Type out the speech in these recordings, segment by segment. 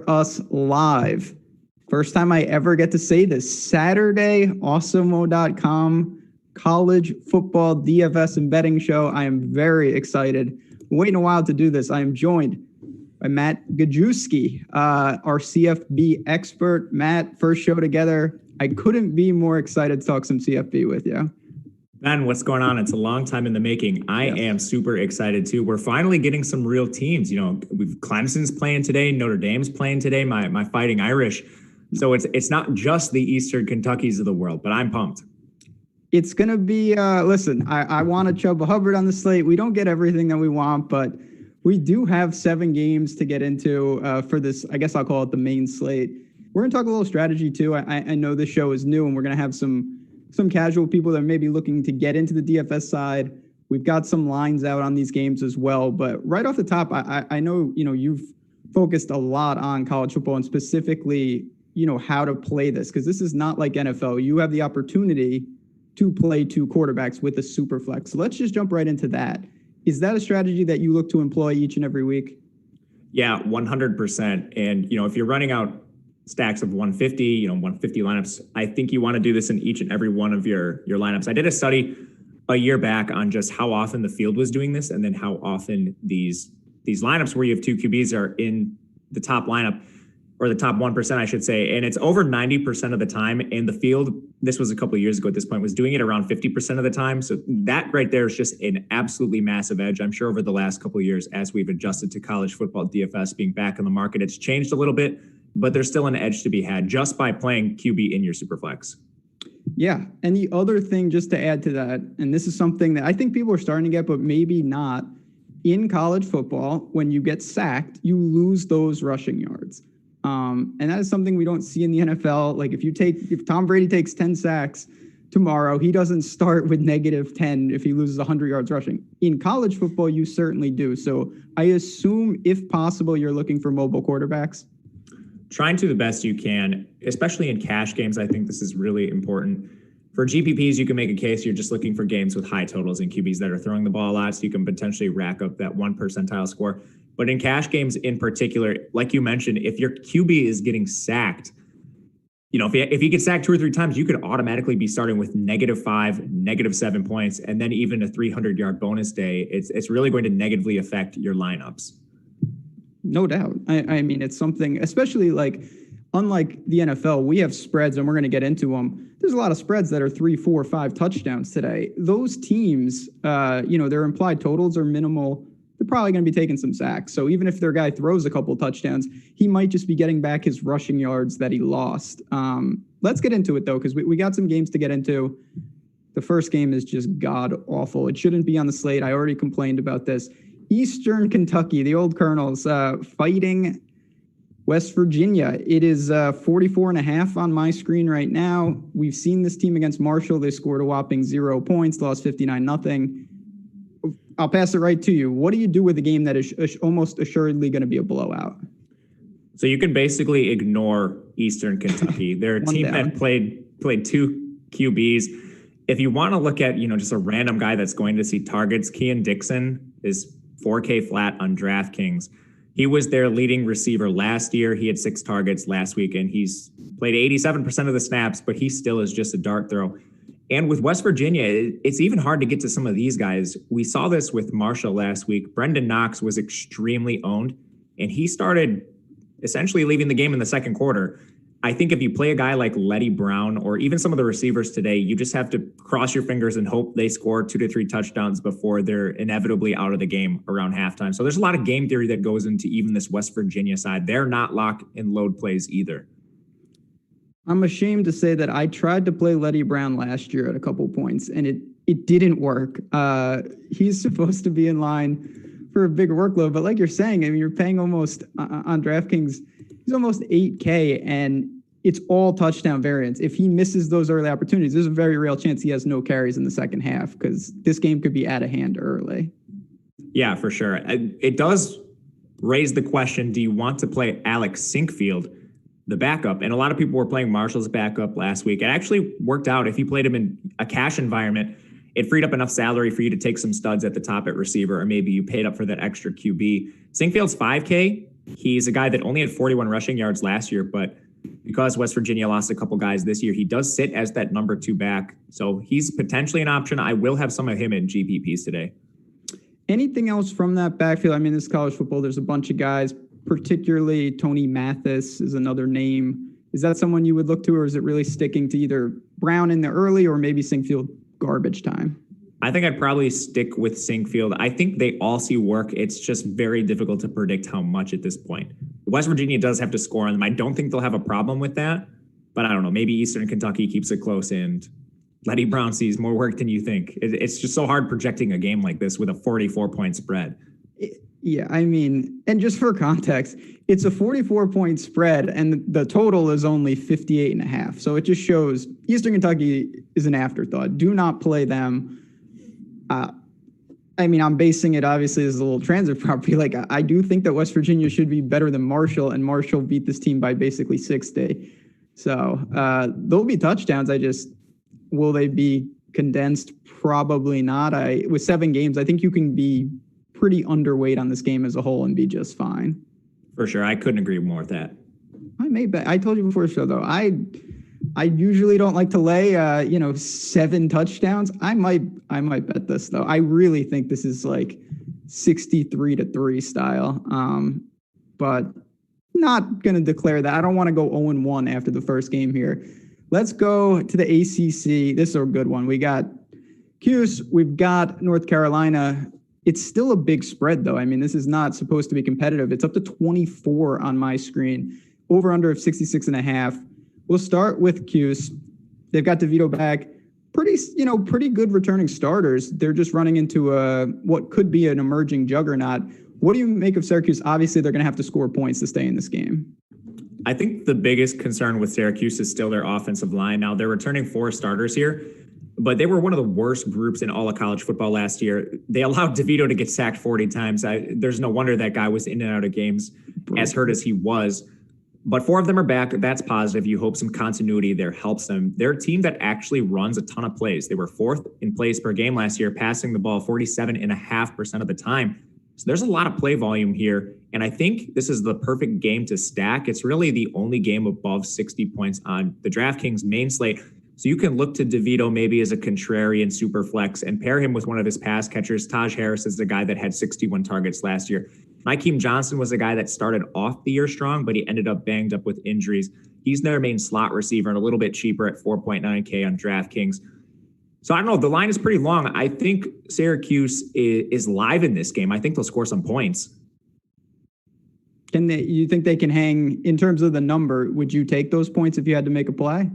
us live. First time I ever get to say this. Saturday, Awesemo.com, college football DFS and betting show. I am very excited. Waiting a while to do this. I am joined by Matt Gajewski, our CFB expert. Matt, first show together. I couldn't be more excited to talk some CFB with you. Ben, what's going on? It's a long time in the making. I am super excited too. We're finally getting some real teams. You know, Clemson's playing today, Notre Dame's playing today, my Fighting Irish. So it's not just the Eastern Kentuckys of the world, but I'm pumped. It's going to be, listen, I want a Chuba Hubbard on the slate. We don't get everything that we want, but we do have 7 games to get into for this. I guess I'll call it the main slate. We're going to talk a little strategy too. I know this show is new and we're going to have some casual people that may be looking to get into the DFS side. We've got some lines out on these games as well. But right off the top, I know, you've focused a lot on college football and specifically, how to play this, because this is not like NFL. You have the opportunity to play 2 quarterbacks with a super flex. So let's just jump right into that. Is that a strategy that you look to employ each and every week? Yeah, 100%. And, if you're running out stacks of 150, 150 lineups, I think you want to do this in each and every one of your lineups. I did a study a year back on just how often the field was doing this and then how often these lineups where you have 2 QBs are in the top lineup, or the top 1%, I should say. And it's over 90% of the time. And the field, this was a couple of years ago at this point, was doing it around 50% of the time. So that right there is just an absolutely massive edge. I'm sure over the last couple of years, as we've adjusted to college football DFS being back in the market, it's changed a little bit, but there's still an edge to be had just by playing QB in your Superflex. Yeah. And the other thing, just to add to that, and this is something that I think people are starting to get, but maybe not, in college football, when you get sacked, you lose those rushing yards. And that is something we don't see in the NFL. Like if Tom Brady takes 10 sacks tomorrow, he doesn't start with -10 if he loses 100 yards rushing. In college football, you certainly do. So I assume, if possible, you're looking for mobile quarterbacks. Trying to the best you can, especially in cash games. I think this is really important. For GPPs, you can make a case you're just looking for games with high totals and QBs that are throwing the ball a lot, so you can potentially rack up that 1 percentile score. But in cash games in particular, like you mentioned, if your QB is getting sacked, if he gets sacked 2 or 3 times, you could automatically be starting with -5, -7 points, and then even a 300-yard bonus day. It's really going to negatively affect your lineups. No doubt. I mean, it's something, especially unlike the NFL, we have spreads and we're going to get into them. There's a lot of spreads that are 3, 4, 5 touchdowns today. Those teams, their implied totals are minimal. They're probably going to be taking some sacks. So even if their guy throws a couple of touchdowns, he might just be getting back his rushing yards that he lost. Let's get into it, though, because we got some games to get into. The first game is just god-awful. It shouldn't be on the slate. I already complained about this. Eastern Kentucky, the old Colonels, fighting West Virginia. It is 44.5 on my screen right now. We've seen this team against Marshall. They scored a whopping 0 points, lost 59-0. I'll pass it right to you. What do you do with a game that is almost assuredly going to be a blowout? So you can basically ignore Eastern Kentucky. They're a team that played 2 QBs. If you want to look at, just a random guy that's going to see targets, Kean Dixon is 4K flat on DraftKings. He was their leading receiver last year. He had 6 targets last week, and he's played 87% of the snaps, but he still is just a dart throw. And with West Virginia, it's even hard to get to some of these guys. We saw this with Marshall last week. Brendan Knox was extremely owned, and he started essentially leaving the game in the second quarter. I think if you play a guy like Letty Brown or even some of the receivers today, you just have to cross your fingers and hope they score 2 to 3 touchdowns before they're inevitably out of the game around halftime. So there's a lot of game theory that goes into even this West Virginia side. They're not lock and load plays either. I'm ashamed to say that I tried to play Letty Brown last year at a couple points, and it didn't work. He's supposed to be in line for a bigger workload, but like you're saying, I mean, you're paying almost on DraftKings, he's almost 8K, and it's all touchdown variants. If he misses those early opportunities, there's a very real chance he has no carries in the second half because this game could be out of hand early. Yeah, for sure. It does raise the question, do you want to play Alex Sinkfield, the backup? And a lot of people were playing Marshall's backup last week. It actually worked out. If you played him in a cash environment, it freed up enough salary for you to take some studs at the top at receiver, or maybe you paid up for that extra QB. Sinkfield's 5K. He's a guy that only had 41 rushing yards last year, but because West Virginia lost a couple guys this year, he does sit as that number 2 back. So he's potentially an option. I will have some of him in GPPs today. Anything else from that backfield? I mean, this is college football. There's a bunch of guys, particularly Tony Mathis is another name. Is that someone you would look to, or is it really sticking to either Brown in the early or maybe Sinkfield garbage time? I think I'd probably stick with Sinkfield. I think they all see work. It's just very difficult to predict how much at this point. West Virginia does have to score on them. I don't think they'll have a problem with that, but I don't know. Maybe Eastern Kentucky keeps it close and Letty Brown sees more work than you think. It's just so hard projecting a game like this with a 44-point spread. Yeah, I mean, and just for context, it's a 44-point spread, and the total is only 58.5. So it just shows Eastern Kentucky is an afterthought. Do not play them. I mean, I'm basing it, obviously, as a little transit property. Like, I do think that West Virginia should be better than Marshall, and Marshall beat this team by basically 60. So there'll be touchdowns. Will they be condensed? Probably not. With 7 games, I think you can be pretty underweight on this game as a whole and be just fine. For sure. I couldn't agree more with that. I may bet. I told you before the show, though, I usually don't like to lay, 7 touchdowns. I might bet this, though. I really think this is like 63-3 style. But not going to declare that. I don't want to go 0-1 after the first game here. Let's go to the ACC. This is a good one. We got Cuse. We've got North Carolina. It's still a big spread, though. I mean, this is not supposed to be competitive. It's up to 24 on my screen. Over under of 66.5. We'll start with Cuse. They've got DeVito back. Pretty good returning starters. They're just running into what could be an emerging juggernaut. What do you make of Syracuse? Obviously, they're going to have to score points to stay in this game. I think the biggest concern with Syracuse is still their offensive line. Now, they're returning 4 starters here, but they were one of the worst groups in all of college football last year. They allowed DeVito to get sacked 40 times. There's no wonder that guy was in and out of games as hurt as he was. But 4 of them are back. That's positive. You hope some continuity there helps them. They're a team that actually runs a ton of plays. They were 4th in plays per game last year, passing the ball 47.5% of the time. So there's a lot of play volume here. And I think this is the perfect game to stack. It's really the only game above 60 points on the DraftKings main slate. So you can look to DeVito maybe as a contrarian super flex and pair him with one of his pass catchers. Taj Harris is the guy that had 61 targets last year. Nykeem Johnson was a guy that started off the year strong, but he ended up banged up with injuries. He's their main slot receiver and a little bit cheaper at 4.9K on DraftKings. So I don't know. The line is pretty long. I think Syracuse is live in this game. I think they'll score some points. You think they can hang in terms of the number? Would you take those points if you had to make a play?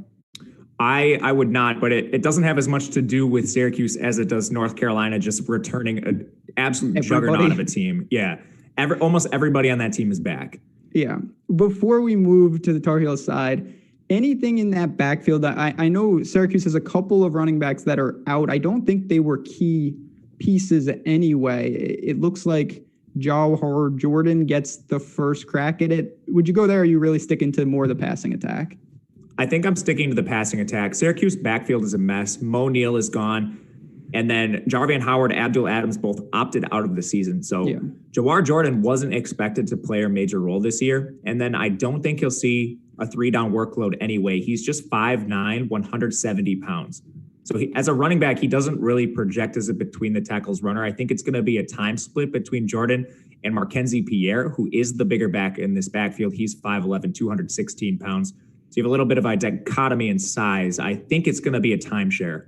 I would not, but it doesn't have as much to do with Syracuse as it does North Carolina just returning an absolute juggernaut of a team. Yeah. Almost everybody on that team is back. Yeah. Before we move to the Tar Heels side, anything in that backfield? I know Syracuse has a couple of running backs that are out. I don't think they were key pieces anyway. It looks like Jawhar Jordan gets the first crack at it. Would you go there, or are you really sticking to more of the passing attack? I think I'm sticking to the passing attack. Syracuse backfield is a mess. Mo Neal is gone. And then Jarvan Howard, Abdul Adams both opted out of the season. So Jawhar Jordan wasn't expected to play a major role this year. And then I don't think he'll see a 3-down workload anyway. He's just 5'9", 170 pounds. So as a running back, he doesn't really project as a between the tackles runner. I think it's going to be a time split between Jordan and Markenzie Pierre, who is the bigger back in this backfield. He's 5'11", 216 pounds. So you have a little bit of a dichotomy in size. I think it's going to be a timeshare.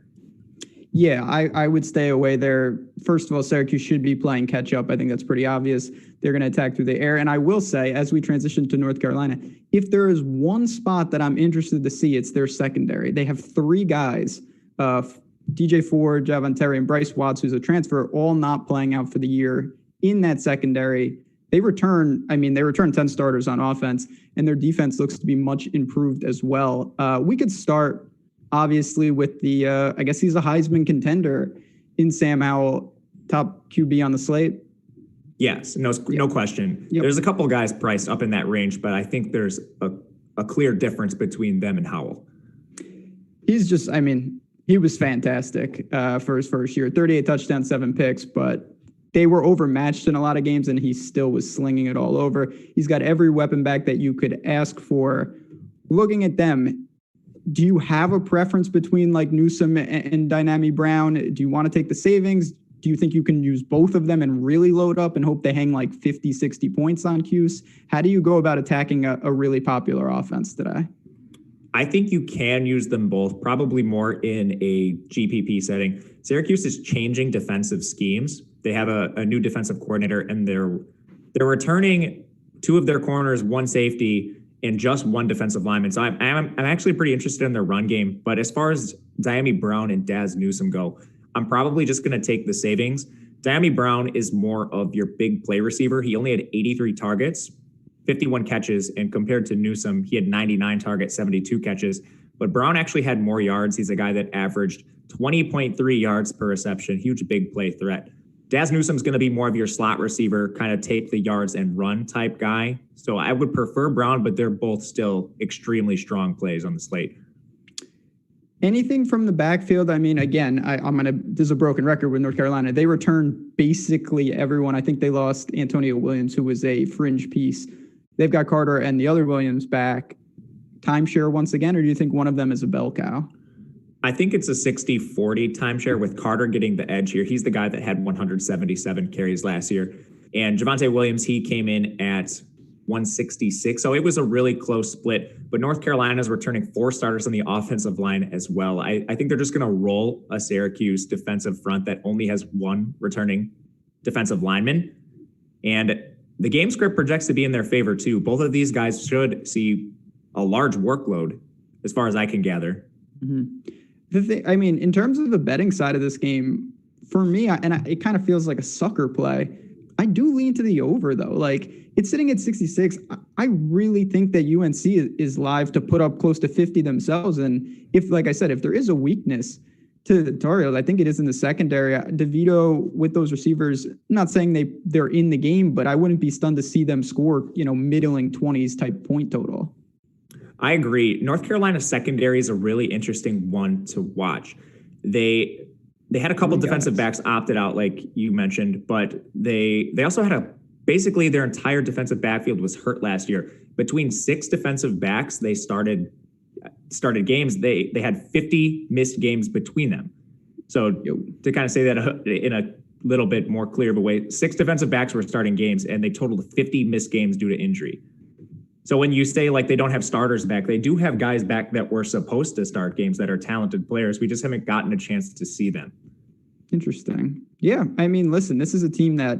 Yeah, I would stay away there. First of all, Syracuse should be playing catch up. I think that's pretty obvious. They're going to attack through the air. And I will say, as we transition to North Carolina, if there is one spot that I'm interested to see, it's their secondary. They have 3 guys, DJ Ford, Javon Terry, and Bryce Watts, who's a transfer, all not playing out for the year in that secondary. They return 10 starters on offense, and their defense looks to be much improved as well. We could start, obviously, with the, I guess he's a Heisman contender in Sam Howell, top QB on the slate. Yes, no question. Yep. There's a couple of guys priced up in that range, but I think there's a clear difference between them and Howell. He was fantastic for his first year. 38 touchdowns, 7 picks, but they were overmatched in a lot of games, and he still was slinging it all over. He's got every weapon back that you could ask for. Looking at them, do you have a preference between like Newsome and Dynami Brown? Do you want to take the savings? Do you think you can use both of them and really load up and hope they hang like 50, 60 points on Cuse? How do you go about attacking a really popular offense today? I think you can use them both, probably more in a GPP setting. Syracuse is changing defensive schemes. They have a new defensive coordinator, and they're returning 2 of their corners, 1 safety, and just 1 defensive lineman. So I'm actually pretty interested in their run game. But as far as Dynami Brown and Daz Newsome go, I'm probably just going to take the savings. Dynami Brown is more of your big play receiver. He only had 83 targets, 51 catches, and compared to Newsome, he had 99 targets, 72 catches. But Brown actually had more yards. He's a guy that averaged 20.3 yards per reception, huge big play threat. Daz Newsome's going to be more of your slot receiver, kind of take the yards and run type guy. So I would prefer Brown, but they're both still extremely strong plays on the slate. Anything from the backfield? I mean, again, this is a broken record with North Carolina. They returned basically everyone. I think they lost Antonio Williams, who was a fringe piece. They've got Carter and the other Williams back. Timeshare once again, or do you think one of them is a bell cow? I think it's a 60-40 timeshare with Carter getting the edge here. He's the guy that had 177 carries last year. And Javonte Williams, he came in at 166. So it was a really close split. But North Carolina's returning 4 starters on the offensive line as well. I think they're just going to roll a Syracuse defensive front that only has 1 returning defensive lineman. And the game script projects to be in their favor too. Both of these guys should see a large workload as far as I can gather. Mm-hmm. In terms of the betting side of this game, for me, it kind of feels like a sucker play. I do lean to the over, though. Like, it's sitting at 66. I really think that UNC is live to put up close to 50 themselves. And if, like I said, if there is a weakness to the Tar Heels, I think it is in the secondary. DeVito with those receivers, I'm not saying they're in the game, but I wouldn't be stunned to see them score, middling 20s type point total. I agree. North Carolina's secondary is a really interesting one to watch. They had a couple defensive backs opted out, like you mentioned, but they also had basically their entire defensive backfield was hurt last year. Between 6 defensive backs, they started games. They had 50 missed games between them. So to kind of say that in a little bit more clear of a way, 6 defensive backs were starting games, and they totaled 50 missed games due to injury. So when you say like they don't have starters back, they do have guys back that were supposed to start games that are talented players. We just haven't gotten a chance to see them. Interesting. Yeah. Listen, this is a team that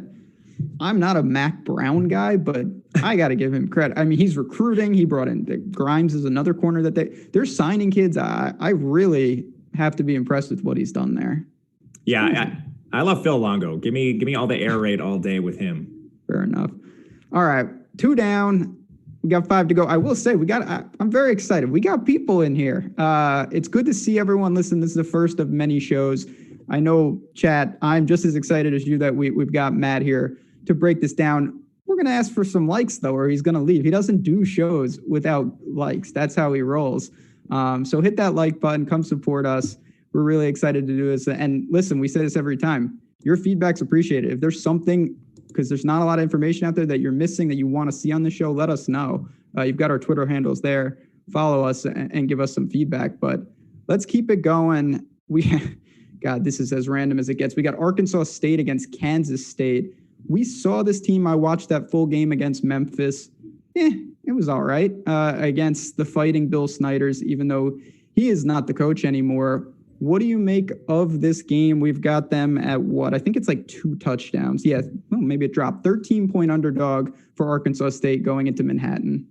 I'm not a Mac Brown guy, but I got to give him credit. He's recruiting. He brought in Grimes is another corner that they're signing kids. I really have to be impressed with what he's done there. Yeah. I love Phil Longo. Give me all the air raid all day with him. Fair enough. All right. 2 down. We got 5 to go. I will say I'm very excited. We got people in here. It's good to see everyone listen. This is the first of many shows. I know, chat, I'm just as excited as you that we've got Matt here to break this down. We're going to ask for some likes, though, or he's going to leave. He doesn't do shows without likes. That's how he rolls. So hit that like button. Come support us. We're really excited to do this. And listen, we say this every time. Your feedback's appreciated. If there's something, because there's not a lot of information out there that you're missing that you want to see on the show, let us know. You've got our Twitter handles there. Follow us and give us some feedback. But let's keep it going. God, this is as random as it gets. We got Arkansas State against Kansas State. We saw this team. I watched that full game against Memphis. It was all right against the Fighting Bill Snyders, even though he is not the coach anymore. What do you make of this game? We've got them at what? I think it's like 2 touchdowns. Yeah, well, maybe it dropped. 13-point underdog for Arkansas State going into Manhattan.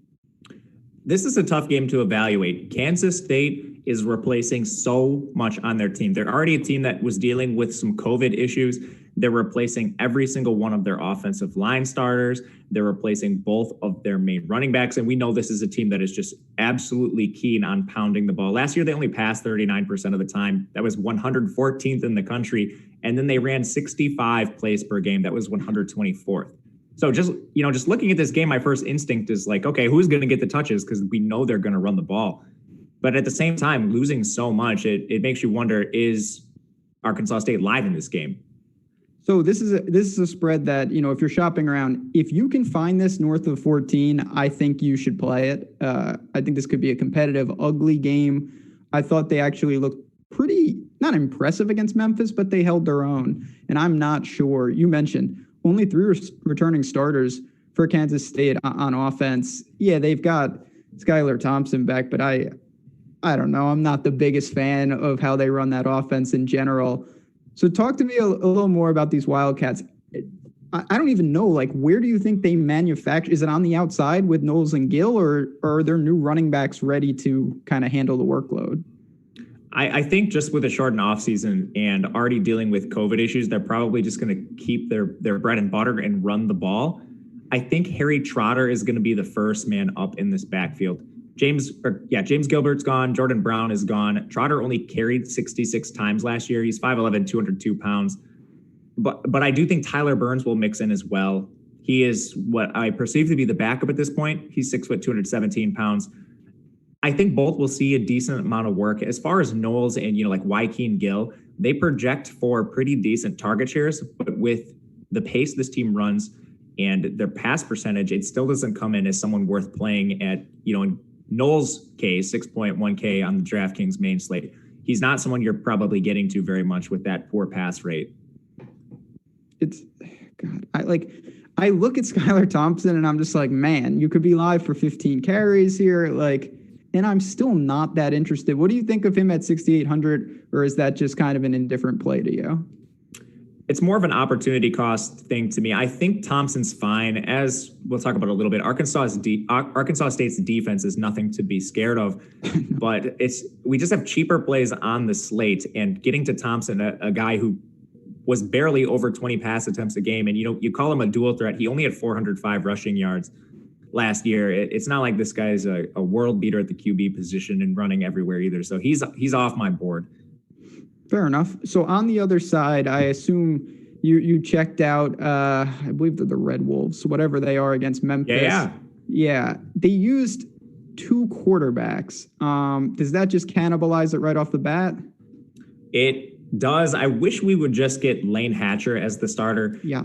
This is a tough game to evaluate. Kansas State is replacing so much on their team. They're already a team that was dealing with some COVID issues. They're replacing every single one of their offensive line starters. They're replacing both of their main running backs. And we know this is a team that is just absolutely keen on pounding the ball. Last year, they only passed 39% of the time. That was 114th in the country. And then they ran 65 plays per game. That was 124th. So just looking at this game, my first instinct is like, okay, who's going to get the touches? Because we know they're going to run the ball. But at the same time, losing so much, it makes you wonder, is Arkansas State live in this game? So this is a spread that, if you're shopping around, if you can find this north of 14, I think you should play it. I think this could be a competitive, ugly game. I thought they actually looked pretty, not impressive against Memphis, but they held their own. And I'm not sure. You mentioned only 3 returning starters for Kansas State on offense. Yeah, they've got Skylar Thompson back, but I don't know. I'm not the biggest fan of how they run that offense in general. So talk to me a little more about these Wildcats. I don't even know, where do you think they manufacture? Is it on the outside with Knowles and Gill, or are their new running backs ready to kind of handle the workload? I think just with a shortened offseason and already dealing with COVID issues, they're probably just going to keep their bread and butter and run the ball. I think Harry Trotter is going to be the first man up in this backfield. James Gilbert's gone. Jordan Brown is gone. Trotter only carried 66 times last year. He's 5'11", 202 pounds. But I do think Tyler Burns will mix in as well. He is what I perceive to be the backup at this point. He's 6 foot, 217 pounds. I think both will see a decent amount of work. As far as Knowles and, Joaquin Gill, they project for pretty decent target shares, but with the pace this team runs and their pass percentage, it still doesn't come in as someone worth playing at, in Knowles' case, 6.1K on the DraftKings main slate. He's not someone you're probably getting to very much with that poor pass rate. I look at Skylar Thompson and I'm just like, man, you could be live for 15 carries here. And I'm still not that interested. What do you think of him at 6,800, or is that just kind of an indifferent play to you? It's more of an opportunity cost thing to me. I think Thompson's fine. As we'll talk about a little bit, Arkansas State's defense is nothing to be scared of, but we just have cheaper plays on the slate, and getting to Thompson, a guy who was barely over 20 pass attempts a game. And, you call him a dual threat. He only had 405 rushing yards last year. It's not like this guy's a world beater at the QB position and running everywhere either. So he's off my board. Fair enough. So on the other side, I assume you checked out, I believe they're the Red Wolves, whatever they are, against Memphis. Yeah. They used 2 quarterbacks. Does that just cannibalize it right off the bat? It does. I wish we would just get Lane Hatcher as the starter. Yeah.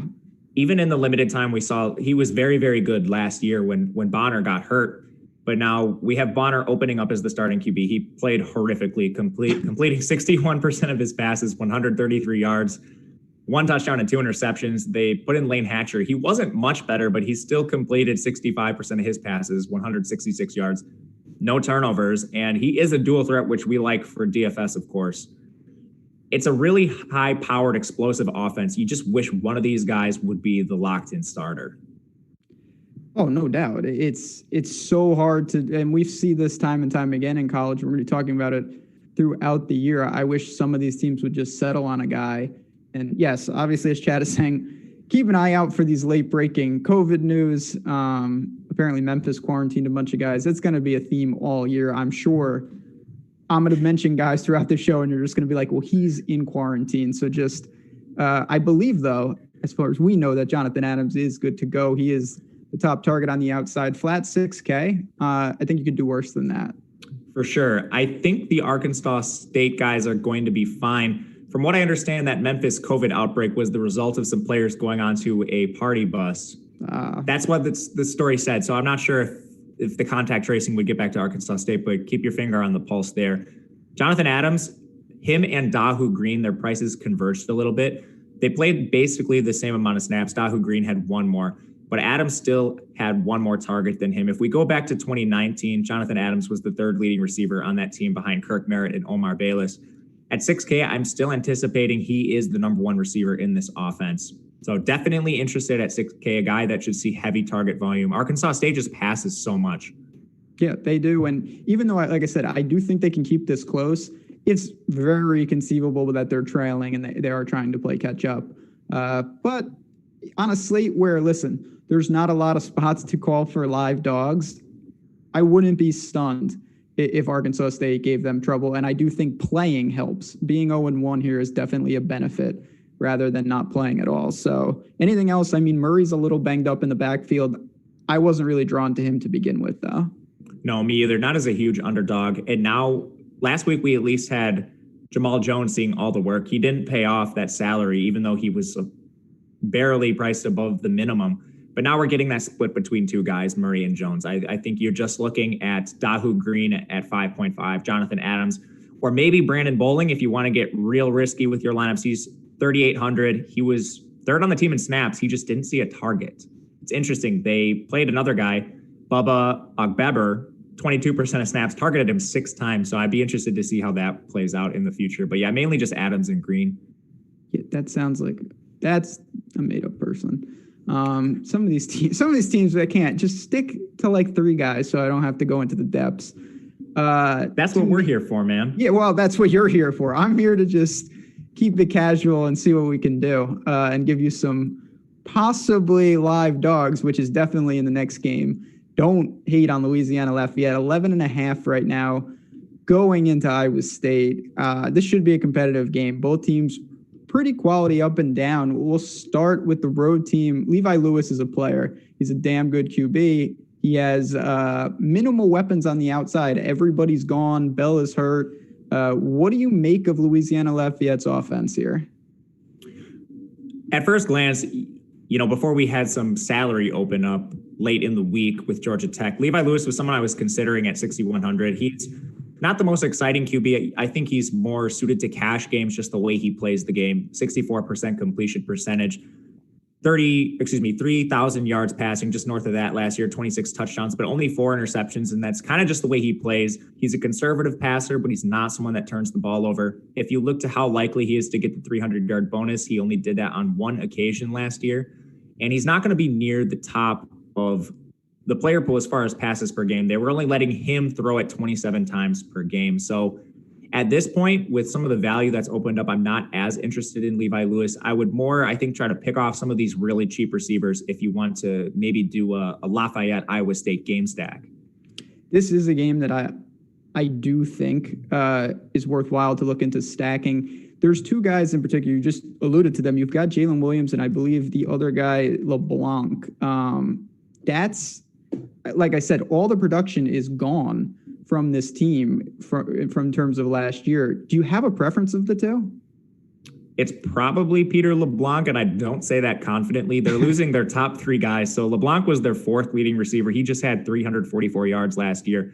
Even in the limited time we saw, he was very, very good last year when Bonner got hurt. But now we have Bonner opening up as the starting QB. He played horrifically, completing 61% of his passes, 133 yards, 1 touchdown and 2 interceptions. They put in Lane Hatcher. He wasn't much better, but he still completed 65% of his passes, 166 yards, no turnovers. And he is a dual threat, which we like for DFS, of course. It's a really high-powered, explosive offense. You just wish one of these guys would be the locked-in starter. Oh, no doubt. It's so hard to, and we see this time and time again in college. We're going to be talking about it throughout the year. I wish some of these teams would just settle on a guy. And yes, obviously, as Chad is saying, keep an eye out for these late-breaking COVID news. Apparently, Memphis quarantined a bunch of guys. It's going to be a theme all year, I'm sure. I'm going to mention guys throughout the show, and you're just going to be like, well, he's in quarantine. So just, I believe, though, as far as we know, that Jonathan Adams is good to go. He is the top target on the outside, flat 6K. I think you could do worse than that. For sure. I think the Arkansas State guys are going to be fine. From what I understand, that Memphis COVID outbreak was the result of some players going onto a party bus. That's what the story said. So I'm not sure if the contact tracing would get back to Arkansas State, but keep your finger on the pulse there. Jonathan Adams, him and Dahu Green, their prices converged a little bit. They played basically the same amount of snaps. Dahu Green had 1 more. But Adams still had 1 more target than him. If we go back to 2019, Jonathan Adams was the 3rd leading receiver on that team behind Kirk Merritt and Omar Bayless. At 6K, I'm still anticipating he is the number 1 receiver in this offense. So definitely interested at 6K, a guy that should see heavy target volume. Arkansas State just passes so much. Yeah, they do. And even though, like I said, I do think they can keep this close, it's very conceivable that they're trailing and they are trying to play catch up. But on a slate where, listen, there's not a lot of spots to call for live dogs, I wouldn't be stunned if Arkansas State gave them trouble. And I do think playing helps. Being 0-1 here is definitely a benefit rather than not playing at all. So anything else? I mean, Murray's a little banged up in the backfield. I wasn't really drawn to him to begin with, though. No, me either. Not as a huge underdog. And now, last week, we at least had Jamal Jones seeing all the work. He didn't pay off that salary, even though he was barely priced above the minimum. But now we're getting that split between two guys, Murray and Jones. I think you're just looking at Dahu Green at 5.5, Jonathan Adams, or maybe Brandon Bowling if you want to get real risky with your lineups. He's 3,800. He was third on the team in snaps. He just didn't see a target. It's interesting. They played another guy, Bubba Ogbeber, 22% of snaps, targeted him 6 times. So I'd be interested to see how that plays out in the future. But yeah, mainly just Adams and Green. Yeah, that sounds like that's a made-up person. Some of these teams I can't just stick to like 3 guys, so I don't have to go into the depths. That's what we're here for, man. Yeah, well, that's what you're here for. I'm here to just keep it casual and see what we can do, and give you some possibly live dogs, which is definitely in the next game. Don't hate on Louisiana Lafayette, 11.5 right now, going into Iowa State. This should be a competitive game. Both teams pretty quality up and down. We'll start with the road team. Levi Lewis is a player. He's a damn good QB. He has minimal weapons on the outside. Everybody's gone. Bell is hurt. What do you make of Louisiana Lafayette's offense here? At first glance, before we had some salary open up late in the week with Georgia Tech, Levi Lewis was someone I was considering at 6,100. He's not the most exciting QB. I think he's more suited to cash games, just the way he plays the game. 64% completion percentage, 3,000 yards passing, just north of that last year, 26 touchdowns, but only 4 interceptions. And that's kind of just the way he plays. He's a conservative passer, but he's not someone that turns the ball over. If you look to how likely he is to get the 300-yard bonus, he only did that on 1 occasion last year. And he's not going to be near the top of the player pool as far as passes per game. They were only letting him throw it 27 times per game. So at this point, with some of the value that's opened up, I'm not as interested in Levi Lewis. I would more, I think, try to pick off some of these really cheap receivers if you want to maybe do a Lafayette Iowa State game stack. This is a game that I do think is worthwhile to look into stacking. There's 2 guys in particular. You just alluded to them. You've got Jalen Williams and I believe the other guy, LeBlanc. That's, like I said, all the production is gone from this team from terms of last year. Do you have a preference of the 2? It's probably Peter LeBlanc, and I don't say that confidently. They're losing their top 3 guys. So LeBlanc was their 4th leading receiver. He just had 344 yards last year.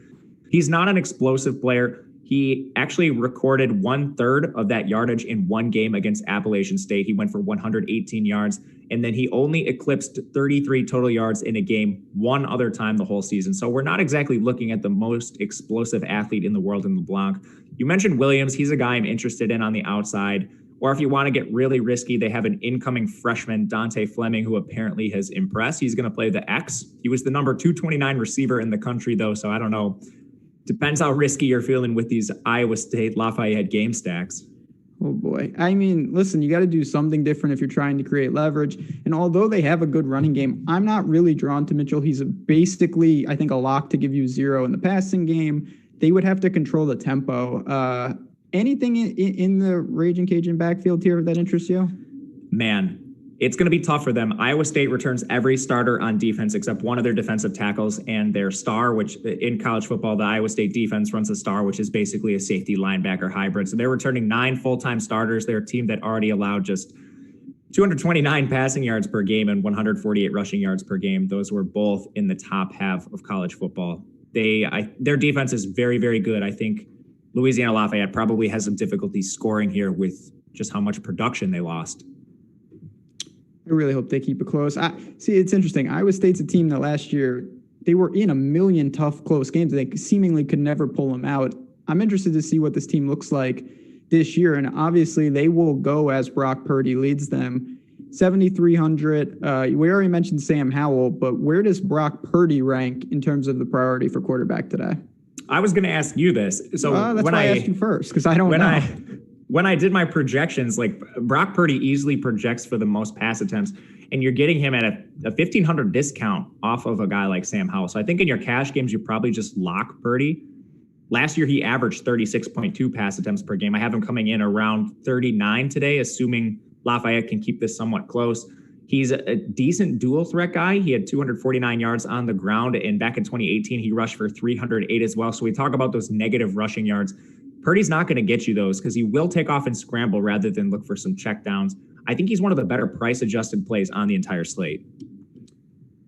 He's not an explosive player. He actually recorded 1/3 of that yardage in 1 game against Appalachian State. He went for 118 yards, and then he only eclipsed 33 total yards in a game 1 other time the whole season. So we're not exactly looking at the most explosive athlete in the world in LeBlanc. You mentioned Williams. He's a guy I'm interested in on the outside. Or if you want to get really risky, they have an incoming freshman, Dante Fleming, who apparently has impressed. He's going to play the X. He was the number 229 receiver in the country, though, so I don't know. Depends how risky you're feeling with these Iowa State Lafayette game stacks. Oh, boy. I mean, listen, you got to do something different if you're trying to create leverage. And although they have a good running game, I'm not really drawn to Mitchell. He's basically, I think, a lock to give you 0 in the passing game. They would have to control the tempo. Anything in the Raging Cajun backfield here that interests you? Man, it's going to be tough for them. Iowa State returns every starter on defense except one of their defensive tackles and their star, which in college football, the Iowa State defense runs a star, which is basically a safety linebacker hybrid. So they're returning 9 full-time starters. They're a team that already allowed just 229 passing yards per game and 148 rushing yards per game. Those were both in the top half of college football. Their defense is very, very good. I think Louisiana Lafayette probably has some difficulty scoring here with just how much production they lost. I really hope they keep it close. See, it's interesting. Iowa State's a team that last year, they were in a million tough, close games. They seemingly could never pull them out. I'm interested to see what this team looks like this year. And obviously, they will go as Brock Purdy leads them. 7,300. We already mentioned Sam Howell, but where does Brock Purdy rank in terms of the priority for quarterback today? I was going to ask you this. So that's why I asked you first, because I don't know. When I did my projections, like Brock Purdy easily projects for the most pass attempts, and you're getting him at a 1,500 discount off of a guy like Sam Howell. So I think in your cash games, you probably just lock Purdy. Last year, he averaged 36.2 pass attempts per game. I have him coming in around 39 today, assuming Lafayette can keep this somewhat close. He's a decent dual threat guy. He had 249 yards on the ground, and back in 2018, he rushed for 308 as well. So we talk about those negative rushing yards. Purdy's not going to get you those because he will take off and scramble rather than look for some checkdowns. I think he's one of the better price-adjusted plays on the entire slate.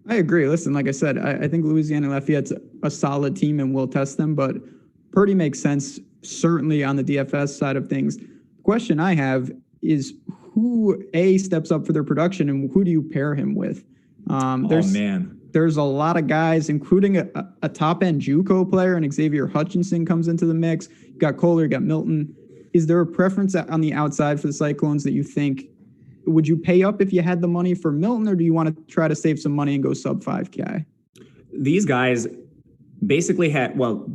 I agree. Listen, like I said, I think Louisiana Lafayette's a solid team and we'll test them, but Purdy makes sense, certainly on the DFS side of things. The question I have is who, A, steps up for their production and who do you pair him with? There's a lot of guys, including a top-end JUCO player, and Xavier Hutchinson comes into the mix. You got Kohler, you got Milton. Is there a preference on the outside for the Cyclones that you think, would you pay up if you had the money for Milton, or do you want to try to save some money and go sub 5K? These guys basically they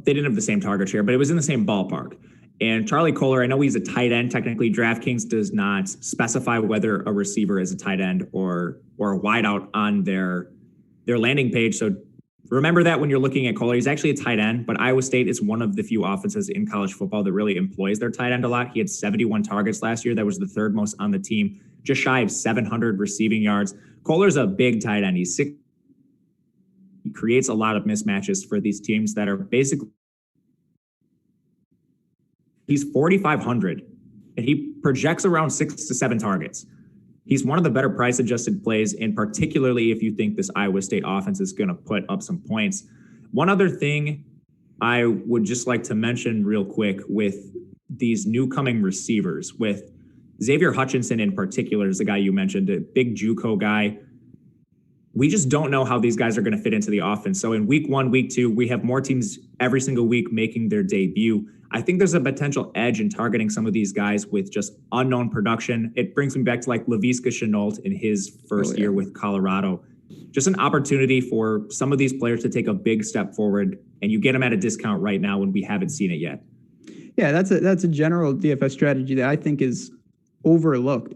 didn't have the same target share, but it was in the same ballpark. And Charlie Kohler, I know he's a tight end. Technically, DraftKings does not specify whether a receiver is a tight end or a wideout on their landing page. So remember that when you're looking at Kohler. He's actually a tight end, but Iowa State is one of the few offenses in college football that really employs their tight end a lot. He had 71 targets last year. That was the third most on the team, just shy of 700 receiving yards. Kohler's a big tight end. He's 6. He creates a lot of mismatches for these teams that are basically. He's 4,500 and he projects around 6 to 7 targets. He's one of the better price-adjusted plays, and particularly if you think this Iowa State offense is going to put up some points. One other thing I would just like to mention real quick with these new coming receivers, with Xavier Hutchinson in particular is the guy you mentioned, a big JUCO guy. We just don't know how these guys are going to fit into the offense. So in week 1, week 2, we have more teams every single week making their debut. I think there's a potential edge in targeting some of these guys with just unknown production. It brings me back to like Laviska Shenault in his first year with Colorado. Just an opportunity for some of these players to take a big step forward, and you get them at a discount right now when we haven't seen it yet. Yeah, that's a general DFS strategy that I think is overlooked.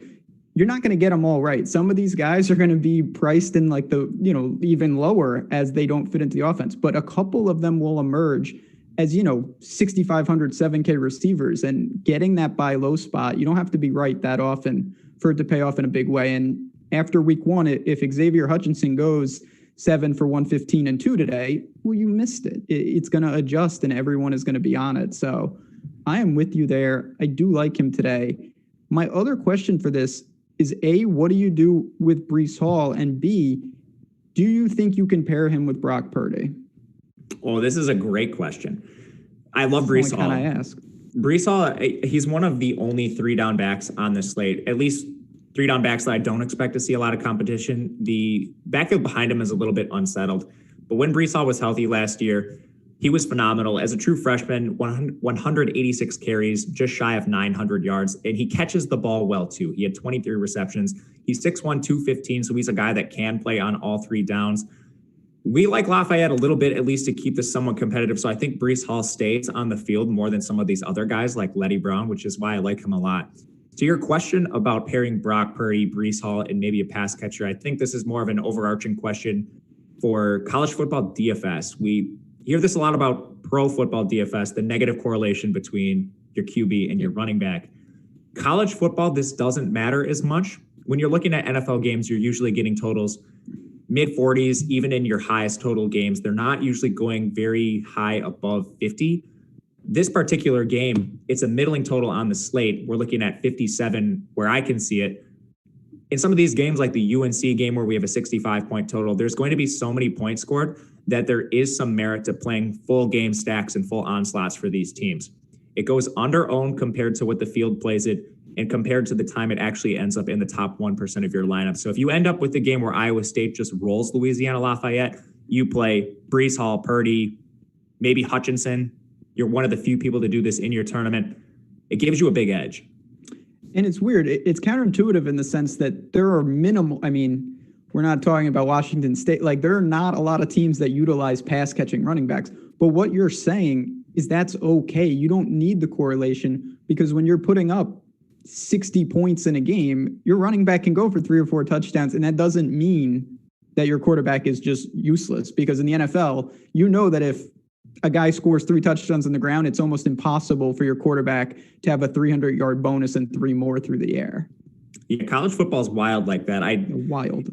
You're not going to get them all right. Some of these guys are going to be priced in like even lower as they don't fit into the offense, but a couple of them will emerge as, 6,500 7K receivers, and getting that buy low spot, you don't have to be right that often for it to pay off in a big way. And after week 1, if Xavier Hutchinson goes 7 for 115 and 2 today, well, you missed it. It's going to adjust and everyone is going to be on it. So I am with you there. I do like him today. My other question for this is A, what do you do with Breece Hall? And B, do you think you can pair him with Brock Purdy? Oh, this is a great question. I love Breece Hall. Can I ask? Breece Hall, he's one of the only 3-down backs on the slate, at least 3-down backs that I don't expect to see a lot of competition. The backfield behind him is a little bit unsettled. But when Breece Hall was healthy last year, he was phenomenal. As a true freshman, 186 carries, just shy of 900 yards, and he catches the ball well, too. He had 23 receptions. He's 6'1", 215, so he's a guy that can play on all 3 downs. We like Lafayette a little bit, at least to keep this somewhat competitive, so I think Breece Hall stays on the field more than some of these other guys like Letty Brown, which is why I like him a lot. To your question about pairing Brock Purdy, Breece Hall, and maybe a pass catcher, I think this is more of an overarching question for college football DFS. We hear this a lot about pro football DFS, the negative correlation between your QB and your running back. College football, this doesn't matter as much. When you're looking at NFL games, you're usually getting totals mid-40s, even in your highest total games. They're not usually going very high above 50. This particular game, it's a middling total on the slate. We're looking at 57 where I can see it. In some of these games, like the UNC game where we have a 65-point total, there's going to be so many points scored that there is some merit to playing full game stacks and full onslaughts for these teams. It goes under-owned compared to what the field plays it and compared to the time it actually ends up in the top 1% of your lineup. So if you end up with a game where Iowa State just rolls Louisiana Lafayette, you play Breece Hall, Purdy, maybe Hutchinson. You're one of the few people to do this in your tournament. It gives you a big edge. And it's weird. It's counterintuitive in the sense that there are minimal, we're not talking about Washington State. Like, there are not a lot of teams that utilize pass catching running backs. But what you're saying is that's okay. You don't need the correlation, because when you're putting up 60 points in a game, your running back can go for 3 or 4 touchdowns. And that doesn't mean that your quarterback is just useless, because in the NFL, you know that if a guy scores 3 touchdowns on the ground, it's almost impossible for your quarterback to have a 300-yard bonus and 3 more through the air. Yeah, college football is wild like that. Wild.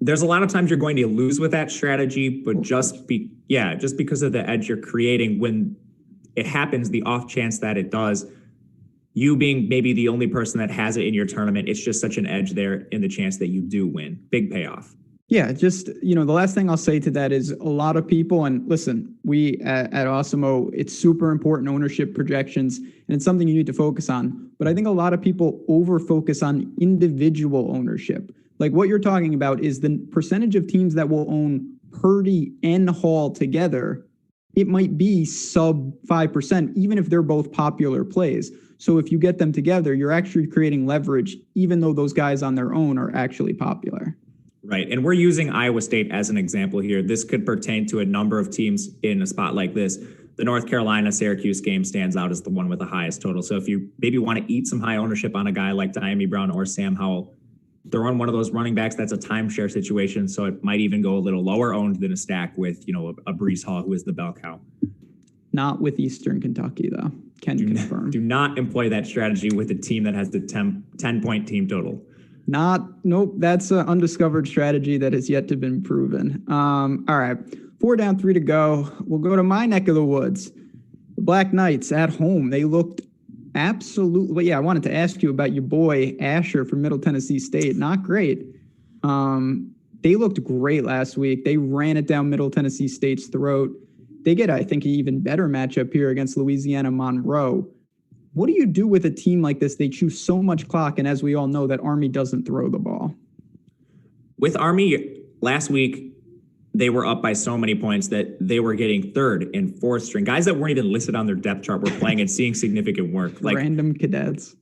There's a lot of times you're going to lose with that strategy, but just because of the edge you're creating when it happens, the off chance that it does, you being maybe the only person that has it in your tournament, it's just such an edge there in the chance that you do win. Big payoff. Yeah, just, the last thing I'll say to that is a lot of people, and listen, we at Awesemo, it's super important ownership projections, and it's something you need to focus on. But I think a lot of people over-focus on individual ownership. Like what you're talking about is the percentage of teams that will own Purdy and Hall together. It might be sub 5%, even if they're both popular plays. So if you get them together, you're actually creating leverage, even though those guys on their own are actually popular. Right. And we're using Iowa State as an example here. This could pertain to a number of teams in a spot like this. The North Carolina-Syracuse game stands out as the one with the highest total. So if you maybe want to eat some high ownership on a guy like Diami Brown or Sam Howell, they're on one of those running backs that's a timeshare situation. So it might even go a little lower owned than a stack with, a Breece Hall, who is the bell cow. Not with Eastern Kentucky, though. Can confirm. Do not employ that strategy with a team that has the 10-point team total. Nope. That's an undiscovered strategy that has yet to been proven. All right. 4 down, 3 to go. We'll go to my neck of the woods. The Black Knights at home. They looked absolutely. Yeah, I wanted to ask you about your boy Asher from Middle Tennessee State. Not great. They looked great last week. They ran it down Middle Tennessee State's throat. They get, I think, an even better matchup here against Louisiana Monroe. What do you do with a team like this? They chew so much clock, and as we all know, that Army doesn't throw the ball. With Army, last week, they were up by so many points that they were getting third and fourth string. Guys that weren't even listed on their depth chart were playing and seeing significant work. Like random cadets.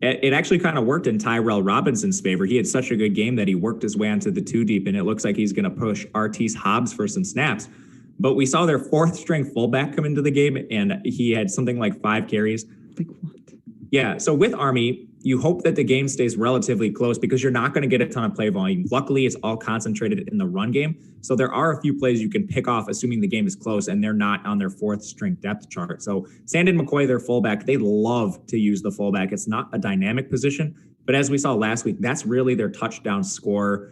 It actually kind of worked in Tyrell Robinson's favor. He had such a good game that he worked his way onto the 2 deep, and it looks like he's going to push Artis Hobbs for some snaps. But we saw their fourth string fullback come into the game, and he had something like 5 carries. Like what? Yeah, so with Army, you hope that the game stays relatively close because you're not going to get a ton of play volume. Luckily, it's all concentrated in the run game. So there are a few plays you can pick off, assuming the game is close and they're not on their 4th string depth chart. So Sandon McCoy, their fullback, they love to use the fullback. It's not a dynamic position, but as we saw last week, that's really their touchdown score.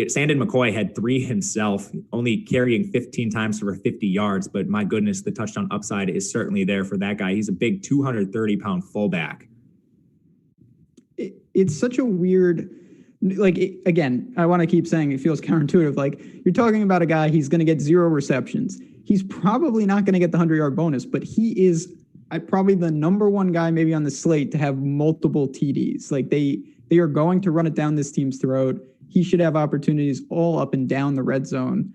Sandon McCoy had 3 himself, only carrying 15 times for 50 yards. But my goodness, the touchdown upside is certainly there for that guy. He's a big 230-pound fullback. It's such a weird, again, I want to keep saying it feels counterintuitive. Like you're talking about a guy, he's going to get 0 receptions. He's probably not going to get the 100-yard bonus, but he is probably the number 1 guy maybe on the slate to have multiple TDs. Like they are going to run it down this team's throat. He should have opportunities all up and down the red zone.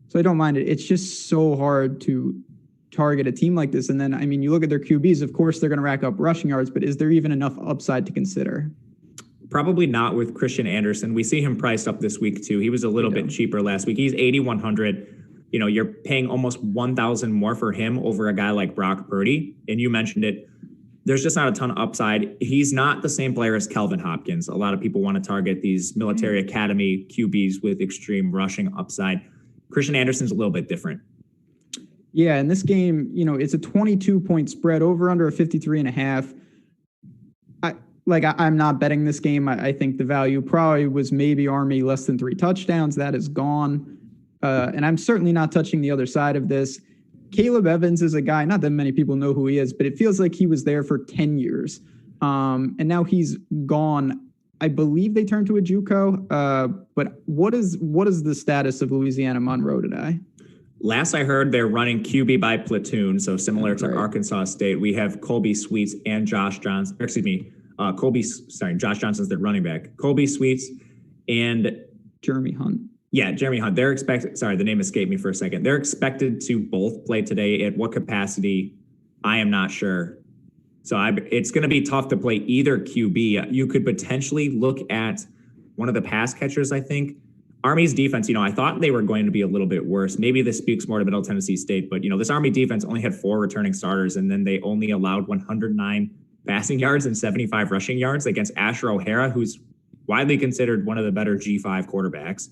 So I don't mind it. It's just so hard to target a team like this. And then, you look at their QBs, of course, they're going to rack up rushing yards, but is there even enough upside to consider? Probably not with Christian Anderson. We see him priced up this week too. He was a little bit cheaper last week. He's 8,100. You're paying almost 1,000 more for him over a guy like Brock Purdy. And you mentioned it. There's just not a ton of upside. He's not the same player as Kelvin Hopkins. A lot of people want to target these military academy QBs with extreme rushing upside. Christian Anderson's a little bit different. Yeah, in this game, it's a 22-point spread over under a 53.5. I'm not betting this game. I think the value probably was maybe Army less than 3 touchdowns. That is gone. And I'm certainly not touching the other side of this. Caleb Evans is a guy, not that many people know who he is, but it feels like he was there for 10 years. And now he's gone. I believe they turned to a JUCO. But what is the status of Louisiana Monroe today? Last I heard, they're running QB by platoon, so similar to Arkansas State. We have Colby Sweets and Josh Johnson. Josh Johnson's their running back. Colby Sweets and Jeremy Hunt. Yeah, Jeremy Hunt. They're expected. Sorry, the name escaped me for a second. They're expected to both play today. At what capacity? I am not sure. So it's going to be tough to play either QB. You could potentially look at one of the pass catchers, I think. Army's defense, I thought they were going to be a little bit worse. Maybe this speaks more to Middle Tennessee State, but, this Army defense only had 4 returning starters, and then they only allowed 109 passing yards and 75 rushing yards against Asher O'Hara, who's widely considered one of the better G5 quarterbacks.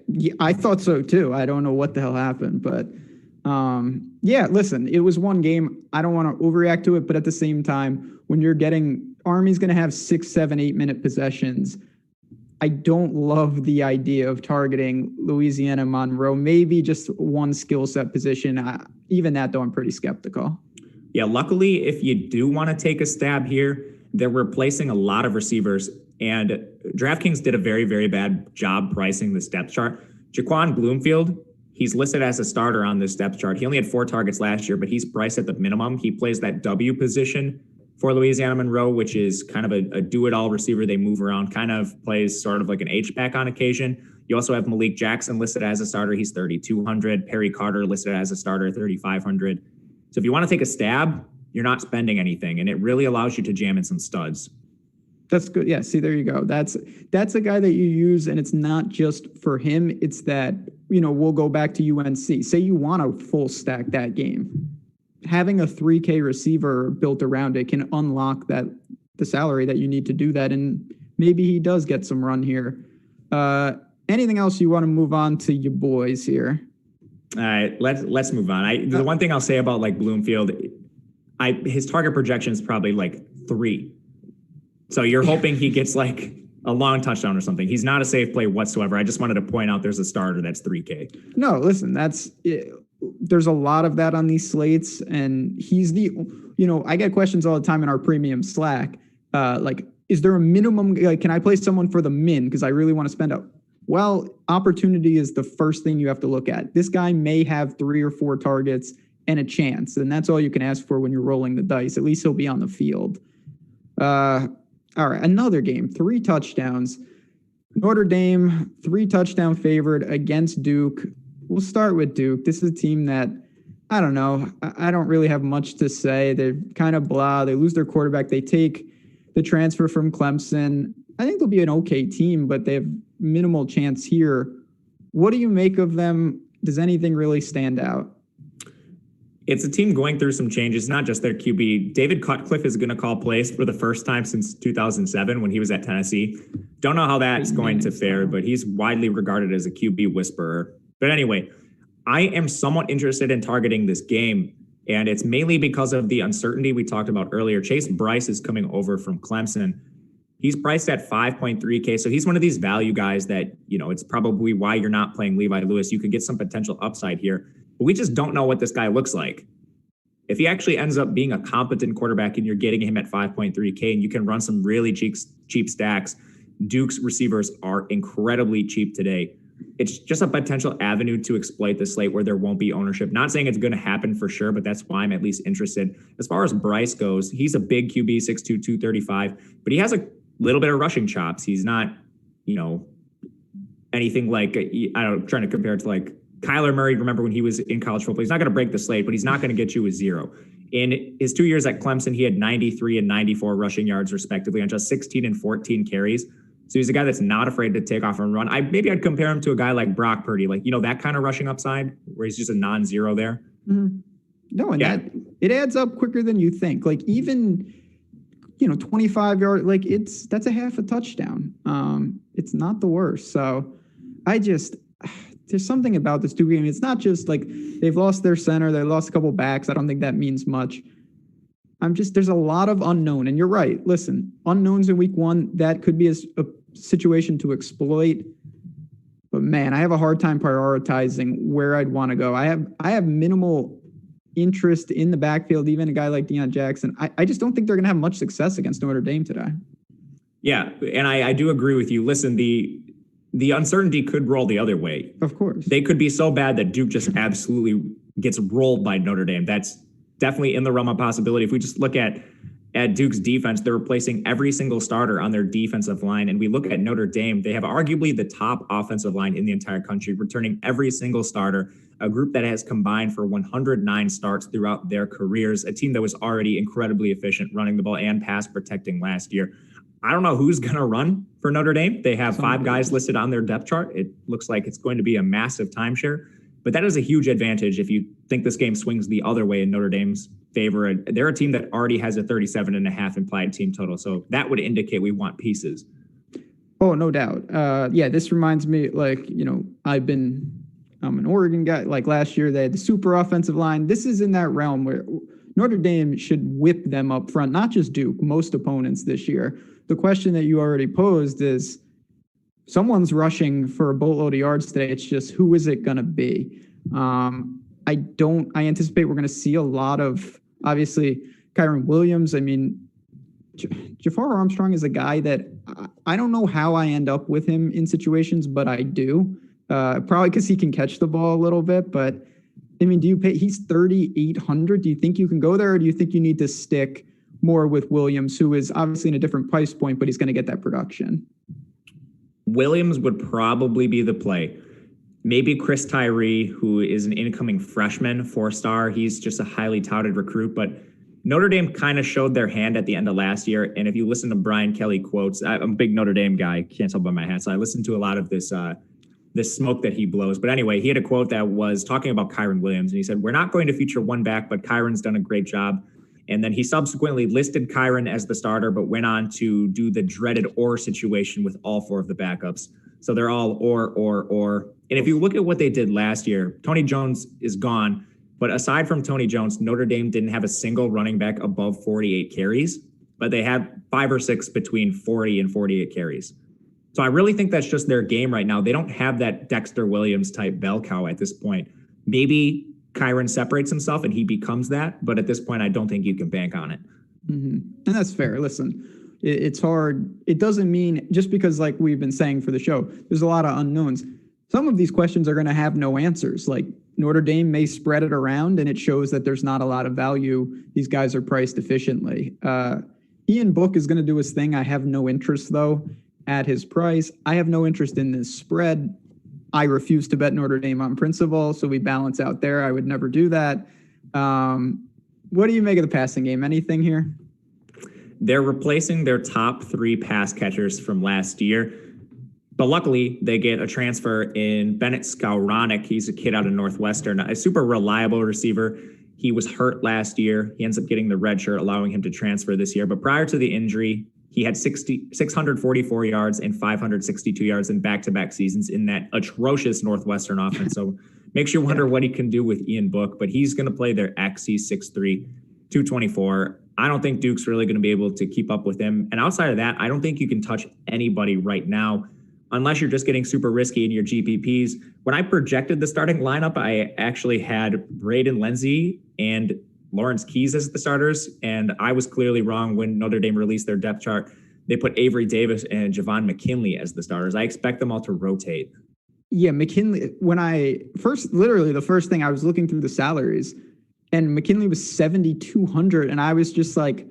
Yeah, I thought so too. I don't know what the hell happened, but listen, it was one game. I don't want to overreact to it, but at the same time, when you're getting Army's going to have 6, 7, 8 minute possessions, I don't love the idea of targeting Louisiana Monroe. Maybe just one skill set position. Even that, though, I'm pretty skeptical. Yeah, luckily, if you do want to take a stab here, they're replacing a lot of receivers, and DraftKings did a very, very bad job pricing this depth chart. Jaquan Bloomfield, he's listed as a starter on this depth chart. He only had 4 targets last year, but he's priced at the minimum. He plays that W position for Louisiana Monroe, which is kind of a do-it-all receiver. They move around, kind of plays sort of like an H-back on occasion. You also have Malik Jackson listed as a starter. He's 3,200. Perry Carter listed as a starter, 3,500. So if you want to take a stab, you're not spending anything, and it really allows you to jam in some studs. That's good. Yeah, see, there you go. That's a guy that you use, and it's not just for him. It's that, we'll go back to UNC. Say you want to full stack that game. Having a 3K receiver built around it can unlock the salary that you need to do that, and maybe he does get some run here. Anything else you want to move on to your boys here? All right, let's move on. The one thing I'll say about like Bloomfield, his target projection is probably like 3. So you're hoping he gets like a long touchdown or something. He's not a safe play whatsoever. I just wanted to point out there's a starter that's 3K. No, listen, there's a lot of that on these slates, and he's I get questions all the time in our premium Slack. Is there a minimum? Can I play someone for the min? Because I really want to spend out. Well, opportunity is the first thing you have to look at. This guy may have 3 or 4 targets and a chance, and that's all you can ask for when you're rolling the dice. At least he'll be on the field. All right, another game, 3 touchdowns. Notre Dame, 3 touchdown favored against Duke. We'll start with Duke. This is a team that, I don't know, I don't really have much to say. They're kind of blah. They lose their quarterback. They take the transfer from Clemson. I think they'll be an okay team, but they have minimal chance here. What do you make of them? Does anything really stand out? It's a team going through some changes, not just their QB. David Cutcliffe is going to call plays for the first time since 2007 when he was at Tennessee. Don't know how that's going to fare, but he's widely regarded as a QB whisperer. But anyway, I am somewhat interested in targeting this game, and it's mainly because of the uncertainty we talked about earlier. Chase Bryce is coming over from Clemson. He's priced at 5.3K, so he's one of these value guys that, it's probably why you're not playing Levi Lewis. You could get some potential upside here, but we just don't know what this guy looks like. If he actually ends up being a competent quarterback and you're getting him at 5.3K and you can run some really cheap stacks, Duke's receivers are incredibly cheap today. It's just a potential avenue to exploit the slate where there won't be ownership. Not saying it's going to happen for sure, but that's why I'm at least interested. As far as Bryce goes, he's a big QB, 6'2", 235, but he has a little bit of rushing chops. He's not, anything like, trying to compare it to like Kyler Murray. Remember when he was in college football? He's not going to break the slate, but he's not going to get you a 0. In his 2 years at Clemson, he had 93 and 94 rushing yards respectively on just 16 and 14 carries. So he's a guy that's not afraid to take off and run. I'd compare him to a guy like Brock Purdy, like, that kind of rushing upside where he's just a non-zero there. Mm-hmm. No, and that it adds up quicker than you think. Like even, 25 yards, like that's a half a touchdown. It's not the worst. So there's something about this Duke game. It's not just like they've lost their center. They lost a couple backs. I don't think that means much. There's a lot of unknown. And you're right. Listen, unknowns in week 1, that could be a situation to exploit. But man, I have a hard time prioritizing where I'd want to go. I have minimal interest in the backfield, even a guy like Deion Jackson. I just don't think they're going to have much success against Notre Dame today. Yeah, and I do agree with you. Listen, the uncertainty could roll the other way. Of course. They could be so bad that Duke just absolutely gets rolled by Notre Dame. That's definitely in the realm of possibility. If we just look at Duke's defense, they're replacing every single starter on their defensive line. And we look at Notre Dame, they have arguably the top offensive line in the entire country, returning every single starter, a group that has combined for 109 starts throughout their careers, a team that was already incredibly efficient running the ball and pass protecting last year. I don't know who's going to run for Notre Dame. They have 5 guys listed on their depth chart. It looks like it's going to be a massive timeshare, but that is a huge advantage if you think this game swings the other way in Notre Dame's favor. They're a team that already has a 37.5 implied team total, so that would indicate we want pieces. Oh, no doubt. This reminds me, I'm an Oregon guy. Like last year, they had the super offensive line. This is in that realm where Notre Dame should whip them up front, not just Duke, most opponents this year. The question that you already posed is someone's rushing for a boatload of yards today. It's just, who is it going to be? I anticipate we're going to see a lot of Obviously, Kyron Williams, I mean, Jafar Armstrong is a guy that I don't know how I end up with him in situations, but I do. Probably because he can catch the ball a little bit. But, I mean, do you pay? He's 3,800. Do you think you can go there, or do you think you need to stick more with Williams, who is obviously in a different price point, but he's going to get that production? Williams would probably be the play. Maybe Chris Tyree, who is an incoming freshman, 4-star. He's just a highly touted recruit, but Notre Dame kind of showed their hand at the end of last year. And if you listen to Brian Kelly quotes, I'm a big Notre Dame guy, can't tell by my hat. So I listened to a lot of this smoke that he blows. But anyway, he had a quote that was talking about Kyron Williams. And he said, "We're not going to feature one back, but Kyron's done a great job." And then he subsequently listed Kyron as the starter, but went on to do the dreaded or situation with all 4 of the backups. So they're all or. And if you look at what they did last year, Tony Jones is gone. But aside from Tony Jones, Notre Dame didn't have a single running back above 48 carries, but they had 5 or 6 between 40 and 48 carries. So I really think that's just their game right now. They don't have that Dexter Williams type bell cow at this point. Maybe Kyron separates himself and he becomes that, but at this point, I don't think you can bank on it. Mm-hmm. And that's fair. Listen, it's hard. It doesn't mean just because, like we've been saying for the show, there's a lot of unknowns. Some of these questions are going to have no answers. Like Notre Dame may spread it around and it shows that there's not a lot of value. These guys are priced efficiently. Ian Book is going to do his thing. I have no interest, though, at his price. I have no interest in this spread. I refuse to bet Notre Dame on principle, so we balance out there. I would never do that. What do you make of the passing game? Anything here? They're replacing their top 3 pass catchers from last year. But luckily, they get a transfer in Bennett Skowronek. He's a kid out of Northwestern, a super reliable receiver. He was hurt last year. He ends up getting the red shirt, allowing him to transfer this year. But prior to the injury, he had 644 yards and 562 yards in back-to-back seasons in that atrocious Northwestern offense. So makes you wonder what he can do with Ian Book. But he's going to play their X. He's 6'3", 224. I don't think Duke's really going to be able to keep up with him. And outside of that, I don't think you can touch anybody right now, unless you're just getting super risky in your GPPs. When I projected the starting lineup, I actually had Braden Lenzy and Lawrence Keys as the starters, and I was clearly wrong when Notre Dame released their depth chart. They put Avery Davis and Javon McKinley as the starters. I expect them all to rotate. Yeah, McKinley, when I literally the first thing I was looking through the salaries, and McKinley was 7,200, and I was just like,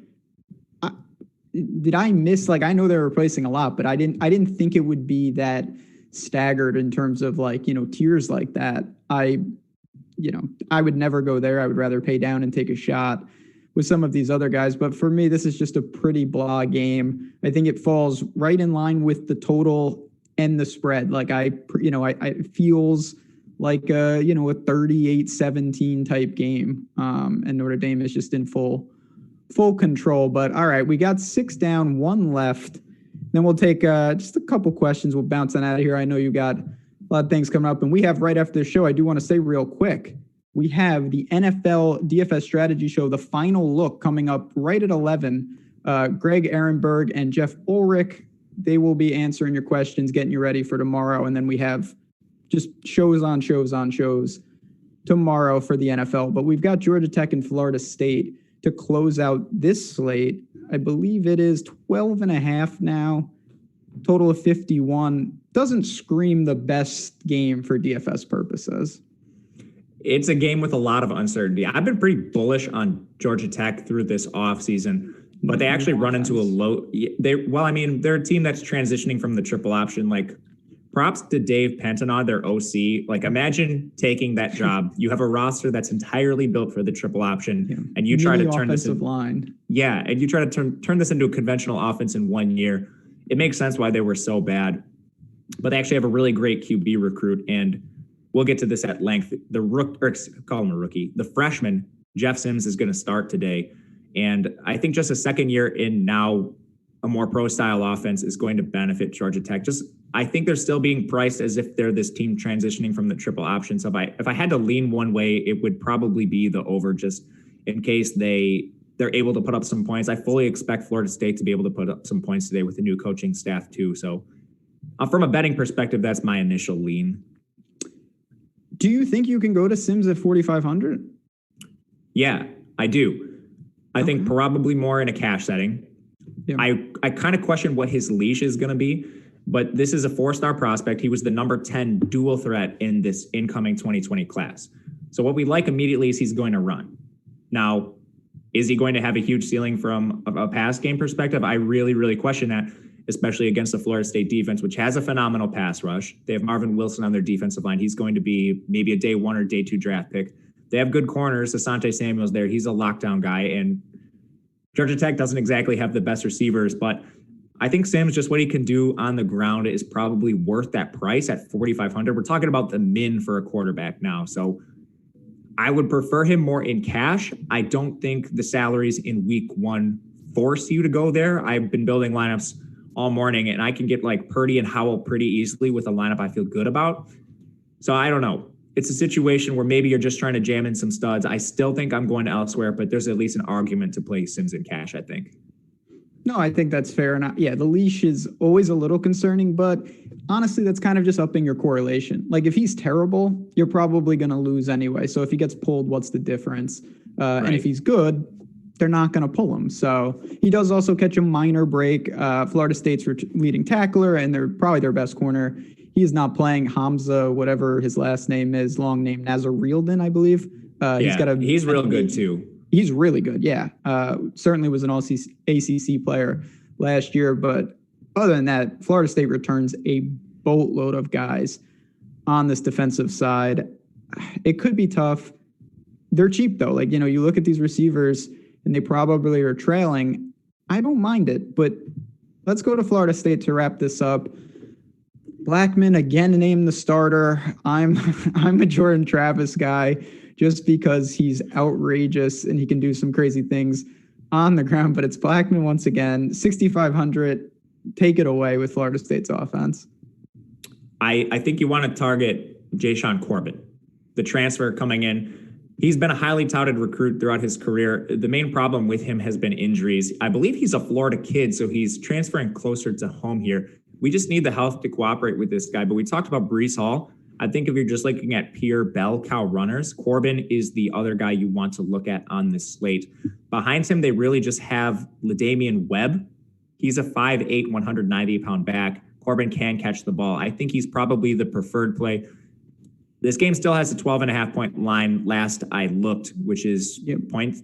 did I miss? Like, I know they're replacing a lot, but I didn't think it would be that staggered in terms of tiers like that. I would never go there. I would rather pay down and take a shot with some of these other guys. But for me, this is just a pretty blah game. I think it falls right in line with the total and the spread. Like it feels like a 38-17 type game. And Notre Dame is just in full control. But all right, we got 6 down, 1 left. Then we'll take just a couple questions. We'll bounce on out of here. I know you got a lot of things coming up, and we have right after the show, I do want to say real quick, we have the NFL DFS strategy show, the final look, coming up right at 11. Greg Ehrenberg and Jeff Ulrich, they will be answering your questions, getting you ready for tomorrow. And then we have just shows on shows on shows tomorrow for the NFL. But we've got Georgia Tech and Florida State to close out this slate. I believe it is 12.5 now, total of 51. Doesn't scream the best game for DFS purposes. It's a game with a lot of uncertainty. I've been pretty bullish on Georgia Tech through this offseason, but they actually run into a low. They're a team that's transitioning from the triple option. Like, props to Dave Pentanod, their OC. Like, imagine taking that job. You have a roster that's entirely built for the triple option, and you try to turn this into line. Yeah, and you try to turn this into a conventional offense in 1 year. It makes sense why they were so bad, but they actually have a really great QB recruit, and we'll get to this at length. Call him a rookie. The freshman, Jeff Sims, is going to start today. And I think just a second year in now, a more pro-style offense is going to benefit Georgia Tech. I think they're still being priced as if they're this team transitioning from the triple option. So if I had to lean one way, it would probably be the over, just in case they're able to put up some points. I fully expect Florida State to be able to put up some points today with the new coaching staff too. So from a betting perspective, that's my initial lean. Do you think you can go to Sims at 4,500? Yeah, I do. I think probably more in a cash setting. Yeah. I kind of question what his leash is going to be, but this is a 4-star prospect. He was the number 10 dual threat in this incoming 2020 class. So what we like immediately is he's going to run. Now, is he going to have a huge ceiling from a pass game perspective? I really, really question that, especially against the Florida State defense, which has a phenomenal pass rush. They have Marvin Wilson on their defensive line. He's going to be maybe a day 1 or day 2 draft pick. They have good corners. Asante Samuel's there. He's a lockdown guy. And Georgia Tech doesn't exactly have the best receivers, but I think Sims, just what he can do on the ground, is probably worth that price at $4,500. We're talking about the min for a quarterback now. So I would prefer him more in cash. I don't think the salaries in week 1 force you to go there. I've been building lineups all morning, and I can get like Purdy and Howell pretty easily with a lineup I feel good about. So I don't know. It's a situation where maybe you're just trying to jam in some studs. I still think I'm going elsewhere, but there's at least an argument to play Sims in cash, I think. No, I think that's fair. And yeah, the leash is always a little concerning, but honestly, that's kind of just upping your correlation. Like if he's terrible, you're probably going to lose anyway. So if he gets pulled, what's the difference? Right. And if he's good, they're not going to pull him. So he does also catch a minor break. Florida State's leading tackler, and they're probably their best corner. He is not playing. Hamza, whatever his last name is, long name, Nazarildin, I believe. He's real good too. He's really good, yeah. Certainly was an all-ACC player last year, but other than that, Florida State returns a boatload of guys on this defensive side. It could be tough. They're cheap, though. Like, you look at these receivers, and they probably are trailing. I don't mind it, but let's go to Florida State to wrap this up. Blackman, again, named the starter. I'm a Jordan Travis guy just because he's outrageous and he can do some crazy things on the ground. But it's Blackman once again, 6,500. Take it away with Florida State's offense. I think you want to target Jayshon Corbin, the transfer coming in. He's been a highly touted recruit throughout his career. The main problem with him has been injuries. I believe he's a Florida kid, so he's transferring closer to home here. We just need the health to cooperate with this guy. But we talked about Breece Hall. I think if you're just looking at pure bell cow runners, Corbin is the other guy you want to look at on this slate. Behind him, they really just have LaDamian Webb. He's a 5'8", 190-pound back. Corbin can catch the ball. I think he's probably the preferred play. This game still has a 12.5-point line last I looked, which is points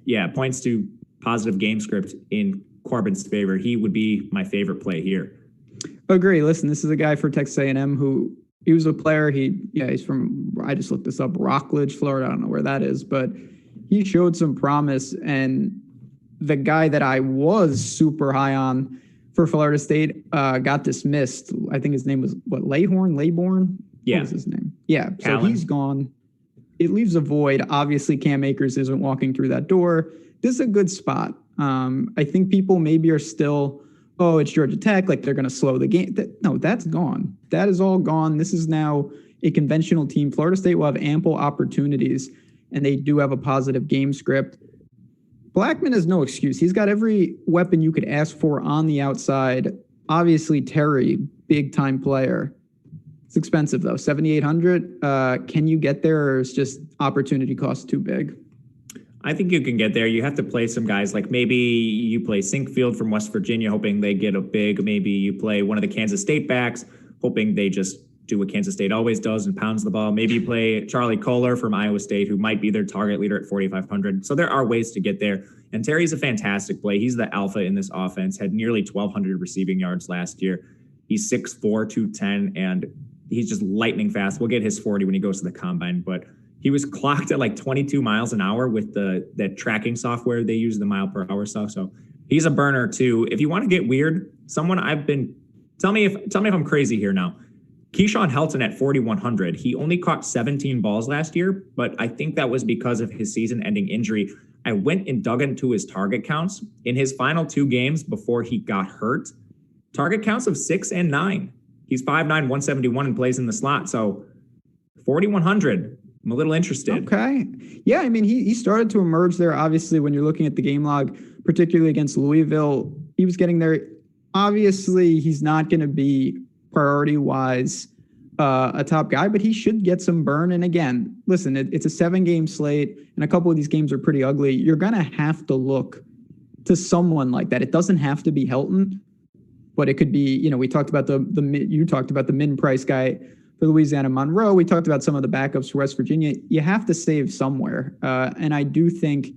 to positive game script in Corbin's favor. He would be my favorite play here. Agree. Listen, this is a guy for Texas A&M who he was a player. He's from, I just looked this up, Rockledge, Florida. I don't know where that is, but he showed some promise. And the guy that I was super high on for Florida State got dismissed. I think his name was Laybourne? Yeah. What was his name? Yeah. So Callan. He's gone. It leaves a void. Obviously, Cam Akers isn't walking through that door. This is a good spot. I think people maybe are still, it's Georgia Tech, like they're going to slow the game. No, that's gone. That is all gone. This is now a conventional team. Florida State will have ample opportunities, and they do have a positive game script. Blackman has no excuse. He's got every weapon you could ask for on the outside. Obviously, Terry, big-time player. It's expensive, though. $7,800. Can you get there, or is just opportunity cost too big? I think you can get there. You have to play some guys like maybe you play Sinkfield from West Virginia, hoping they get a big. Maybe you play one of the Kansas State backs, hoping they just do what Kansas State always does and pounds the ball. Maybe you play Charlie Kohler from Iowa State, who might be their target leader at 4,500. So there are ways to get there. And Terry's a fantastic play. He's the alpha in this offense, had nearly 1,200 receiving yards last year. He's 6'4", 210, and he's just lightning fast. We'll get his 40 when he goes to the combine, but he was clocked at like 22 miles an hour with that tracking software they use, the mile per hour stuff. So he's a burner too. If you want to get weird, tell me if I'm crazy here now. Keyshawn Helton at 4,100. He only caught 17 balls last year, but I think that was because of his season-ending injury. I went and dug into his target counts. In his final 2 games before he got hurt, target counts of 6 and 9. He's 5'9", 171 and plays in the slot. So 4,100. I'm a little interested. Okay. Yeah, I mean, he started to emerge there. Obviously, when you're looking at the game log, particularly against Louisville, he was getting there. Obviously, he's not going to be priority-wise a top guy, but he should get some burn. And again, listen, it's a 7-game slate, and a couple of these games are pretty ugly. You're going to have to look to someone like that. It doesn't have to be Helton, but it could be, we talked about you talked about the min price guy for Louisiana Monroe. We talked about some of the backups for West Virginia. You have to save somewhere. And I do think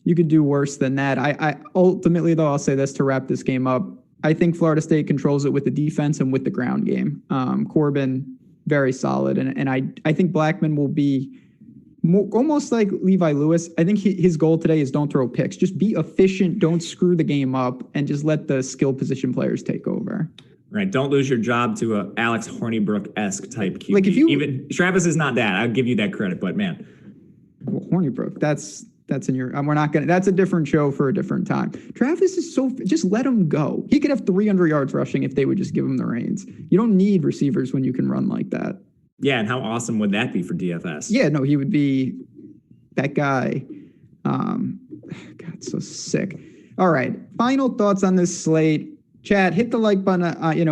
you could do worse than that. I ultimately, though, I'll say this to wrap this game up. I think Florida State controls it with the defense and with the ground game. Corbin, very solid. And I think Blackman will be almost like Levi Lewis. I think his goal today is don't throw picks. Just be efficient. Don't screw the game up and just let the skill position players take over. Right. Don't lose your job to a Alex Hornibrook-esque type QB. Like even Travis is not that. I'll give you that credit, but man. Well, Hornibrook, that's in your, we're not going to, that's a different show for a different time. Travis is just let him go. He could have 300 yards rushing if they would just give him the reins. You don't need receivers when you can run like that. Yeah, and how awesome would that be for DFS? Yeah, no, he would be that guy. God, so sick. All right, final thoughts on this slate. Chat, hit the like button.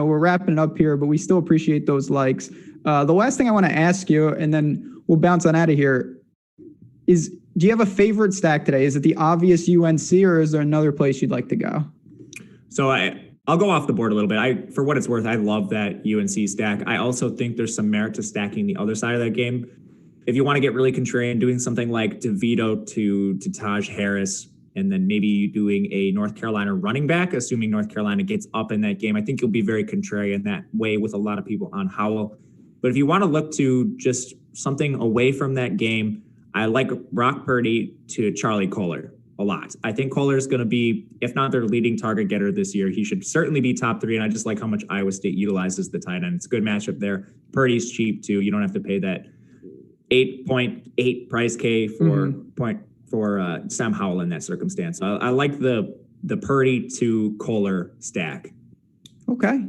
We're wrapping it up here, but we still appreciate those likes. The last thing I want to ask you, and then we'll bounce on out of here, is do you have a favorite stack today? Is it the obvious UNC, or is there another place you'd like to go? So I'll go off the board a little bit. For what it's worth, I love that UNC stack. I also think there's some merit to stacking the other side of that game. If you want to get really contrarian, doing something like DeVito to Taj Harris, and then maybe doing a North Carolina running back, assuming North Carolina gets up in that game, I think you'll be very contrarian that way with a lot of people on Howell. But if you want to look to just something away from that game, I like Brock Purdy to Charlie Kolar a lot. I think Kolar is going to be, if not their leading target getter this year, he should certainly be top 3. And I just like how much Iowa State utilizes the tight end. It's a good matchup there. Purdy's cheap too. You don't have to pay that 8.8 price K for Sam Howell in that circumstance. I like the Purdy to Kolar stack. Okay.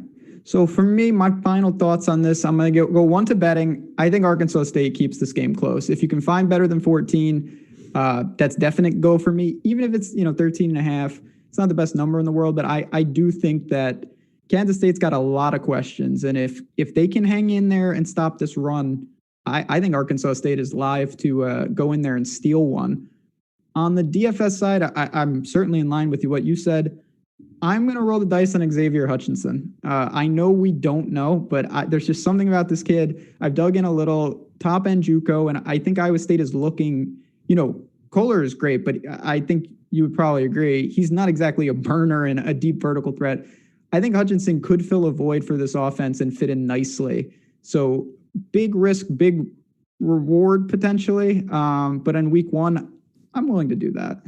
So for me, my final thoughts on this, I'm going to go one to betting. I think Arkansas State keeps this game close. If you can find better than 14, that's definite go for me. Even if it's 13 and a half, it's not the best number in the world, but I do think that Kansas State's got a lot of questions. And if they can hang in there and stop this run, I think Arkansas State is live to go in there and steal one. On the DFS side, I'm certainly in line with what you said. I'm going to roll the dice on Xavier Hutchinson. I know we don't know, but there's just something about this kid. I've dug in a little, top-end JUCO, and I think Iowa State is looking, Kolar is great, but I think you would probably agree, he's not exactly a burner and a deep vertical threat. I think Hutchinson could fill a void for this offense and fit in nicely. So big risk, big reward potentially. But in week 1, I'm willing to do that.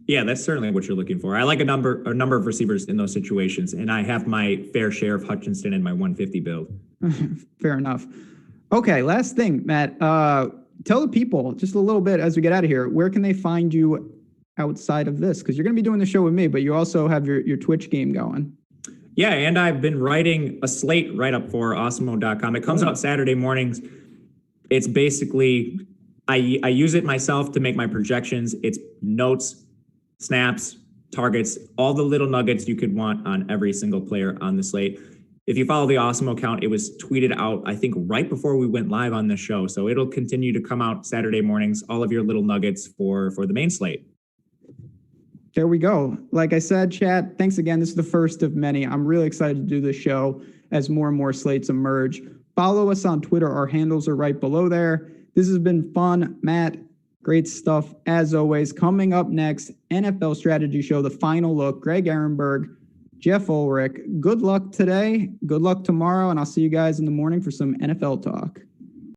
Yeah, that's certainly what you're looking for. I like a number of receivers in those situations, and I have my fair share of Hutchinson in my 150 build. Fair enough. Okay, last thing, Matt. Tell the people just a little bit as we get out of here, where can they find you outside of this? Because you're going to be doing the show with me, but you also have your Twitch game going. Yeah, and I've been writing a slate write-up for Awesemo.com. It comes out Saturday mornings. It's basically, I use it myself to make my projections. It's notes, snaps, targets, all the little nuggets you could want on every single player on the slate. If you follow the Awesemo account, it was tweeted out, I think, right before we went live on this show. So it'll continue to come out Saturday mornings, all of your little nuggets for the main slate. There we go. Like I said, chat, thanks again. This is the first of many. I'm really excited to do this show as more and more slates emerge. Follow us on Twitter. Our handles are right below there. This has been fun. Matt, great stuff as always. Coming up next, NFL Strategy Show, the final look. Greg Ehrenberg, Jeff Ulrich. Good luck today. Good luck tomorrow. And I'll see you guys in the morning for some NFL talk.